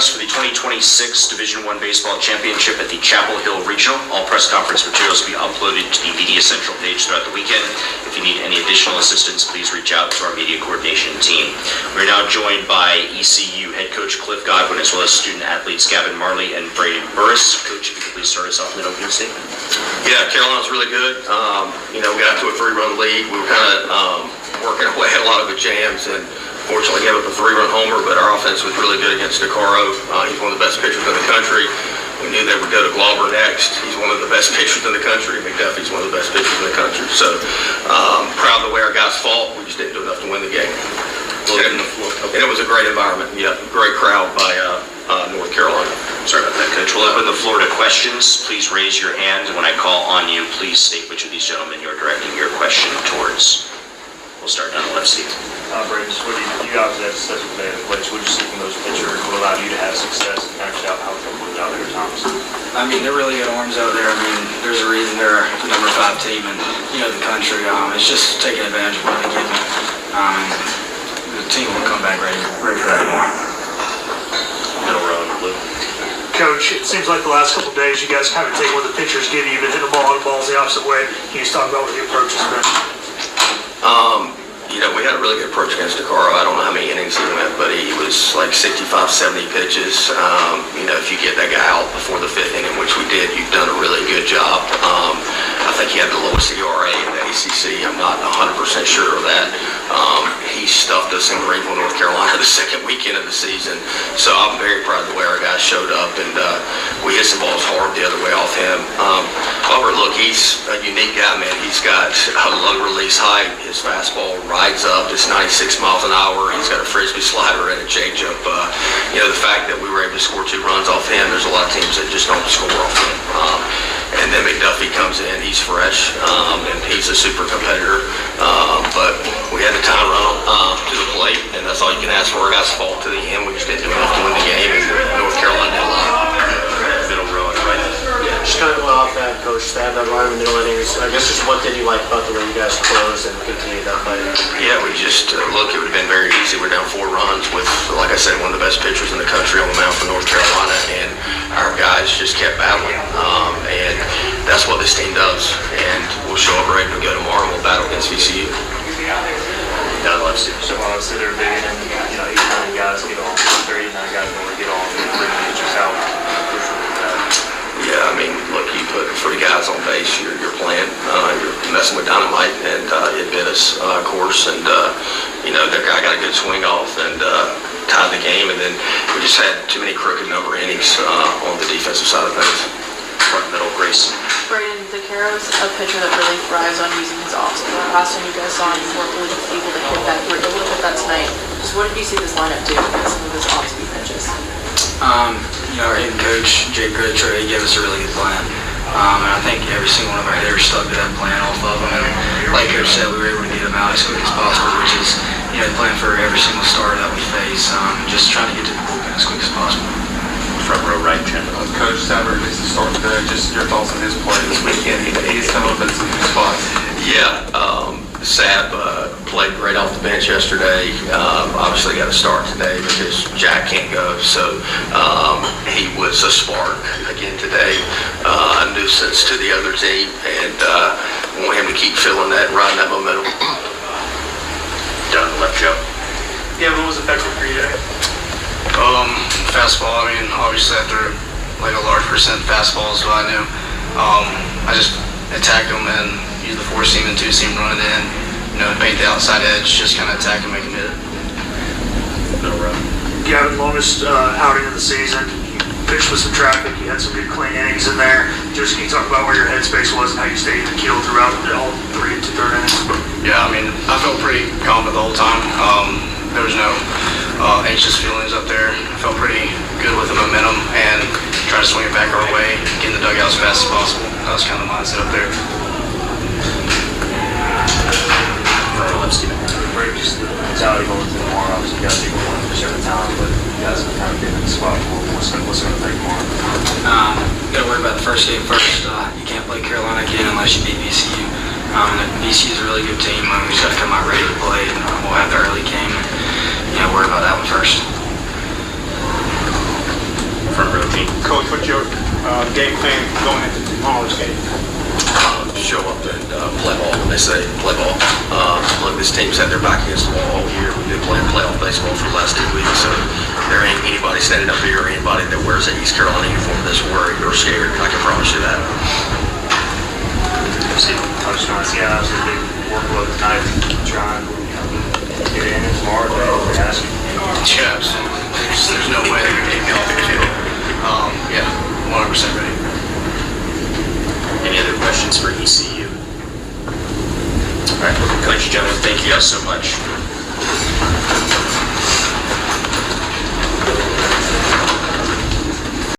us for the 2026 Division I Baseball Championship at the Chapel Hill Regional. All press conference materials will be uploaded to the Media Central page throughout the weekend. If you need any additional assistance, please reach out to our media coordination team. We're now joined by ECU head coach Cliff Godwin, as well as student athletes Gavin Marley and Braden Burress. Coach, if you could please start us off with an opening statement. Yeah, Carolina's really good. We got to a 3-run lead. We were kind of working away at a lot of the jams, and fortunately gave up a 3-run homer, but our offense was really good against DeCaro. He's one of the best pitchers in the country. We knew they would go to Glauber next. He's one of the best pitchers in the country. McDuffie's one of the best pitchers in the country. So proud of the way our guys fought. We just didn't do enough to win the game. And it was a great environment. Yeah, great crowd by North Carolina. Sorry about that, Coach. We'll open the floor to questions. Please raise your hand. When I call on you, please state which of these gentlemen you're directing your question towards. We'll start down the left, Steve. Braden, you obviously had such a day at the plate. What did you see from those pitchers? What allowed you to have success and finish out how it was out there, Thomas? I mean, they're really good arms out there. I mean, there's a reason they're the number 5 team in the country. It's just taking advantage of what they give me. The team will come back ready for that more. Middle row in blue. Coach, it seems like the last couple of days you guys kind of take what the pitchers give you. You've been hitting the ball and the ball's the opposite way. Can you just talk about what the approach has been? We had a really good approach against DeCaro. I don't know how many innings he went, but he was like 65, 70 pitches. If you get that guy out before the 5th inning, which we did, you've done a really good job. I think he had the lowest ERA in the ACC. I'm not 100% sure of that. He stuffed us in Greenville, North Carolina the second weekend of the season. So I'm very proud of the way our guys showed up, and we hit some balls hard the other way off him. However, look, he's a unique guy, man. He's got a low release height. His fastball rides up. It's 96 miles an hour. He's got a frisbee slider and a changeup. The fact that we were able to score 2 runs off him, there's a lot of teams that just don't score off him. And then McDuffie comes in. He's fresh, and he's a super competitor. But we had to time run to the plate, and that's all you can ask for. Our guys fought to the end. We just didn't do enough to win the game, and North Carolina did a lot. Middle row on the right. Just kind of going off that, Coach, to have that run in the middle innings. I guess just what did you like about the way you guys closed and continued that fight? Yeah, we just, look, it would have been very easy. We're down 4 runs with, like I said, one of the best pitchers in the country on the mound for North Carolina, and our guys just kept battling. And that's what this team does. And we'll show up ready to go tomorrow, and we'll battle against ECU. Down the left, Steve. So when I was there big and 8, 9 guys get on, 8, 9 guys don't get on, and bring the pitchers out. Yeah, I mean, look, you put 3 guys on base, you're playing, you're messing with dynamite, and it bit us, of course, and, that guy got a good swing off and tied the game, and then we just had too many crooked number innings on the defensive side of things. Front middle, Grace. Braden, DeCaro's a pitcher that really thrives on using his off-speed. Last time you guys saw him, you weren't really able to hit that. You were able to hit that tonight. Just what did you see this lineup do with some of his off-speed pitches? Our head coach, Jay Crutcher, he gave us a really good plan. And I think every single one of our hitters stuck to that plan off of him. And like Coach said, we were able to get him out as quick as possible, which is, the plan for every single starter that we face. Just trying to get to the bullpen as quick as possible. Front row right, Jen. Coach Saber needs to start today. Just your thoughts on his play this weekend. He's come up in some good spots. Yeah, Sab played great off the bench yesterday. Obviously got to start today because Jack can't go. So he was a spark again today, a nuisance to the other team, and want him to keep feeling that and riding that momentum. Down the left, Joe. Yeah, what was effective for you today? Fastball, obviously I threw like a large percent fastballs, so I knew. I just attacked them and used the 4-seam and 2-seam, run it in, paint the outside edge, just kind of attack and make them hit it. Middle row. Gavin, longest outing of the season. You pitched with some traffic. You had some good clean innings in there. Just can you talk about where your headspace was and how you stayed even keeled throughout all 3 and 2/3 innings? Yeah, I felt pretty confident the whole time. There was no anxious feelings up there. I felt pretty good with the momentum and tried to swing it back our way, get in the dugout as fast as possible. That was kind of the mindset up there. Front row left, Steve. Braden, just the mentality going into tomorrow. Obviously, you guys are going to push every time, but you guys have kind of been in the spot. What's going to take tomorrow? You got to worry about the first game first. You can't play Carolina again unless you beat VCU. VCU is a really good team. We just got to come out ready to play, and we'll have the early game. Worry about that one first. Coach, what's your game plan going into tomorrow's game? Show up and play ball when they say play ball. Look, this team's had their back against the wall all year. We've been playing playoff baseball for the last 2 weeks, so there ain't anybody standing up here or anybody that wears an East Carolina uniform that's worried or scared. I can promise you that. See, Coach Johnson, yeah, that was a big workload tonight, trying to get in and tomorrow, they ask you. Yeah, absolutely. There's no way they're going to take me off the field. Yeah, 100% ready. Any other questions for ECU? All right, Coach, gentlemen, thank you guys so much.